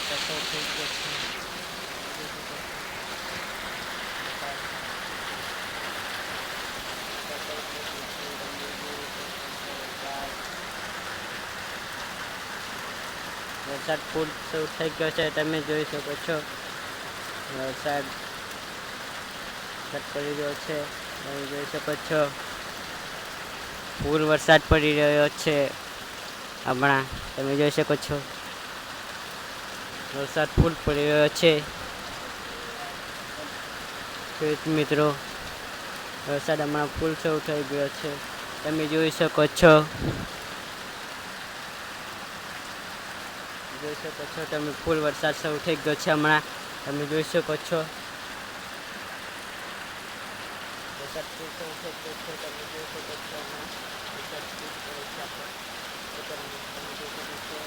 વરસાદ થઈ ગયો છે. વરસાદ ફૂલ શરૂ થઈ ગયો છે, તમે જોઈ શકો છો. વરસાદ પડી રહ્યો છે, તમે જોઈ શકો છો. ફૂલ વરસાદ પડી રહ્યો છે હમણાં, તમે જોઈ શકો છો. વરસાદ ફૂલ પડી રહ્યો છે મિત્રો. વરસાદ હમણાં ફૂલ શરૂ થઈ ગયો છે, તમે જોઈ શકો છો. જોઈ શકો છો તમે, ફૂલ વરસાદ શરૂ થઈ ગયો છે હમણાં, તમે જોઈ શકો છો. વરસાદ ફૂલ શરૂ થઈ ગયો છે, તમે જોઈ શકો છો. વરસાદ ફૂલ પડે છે આપણે, તમે જોઈ શકો છો.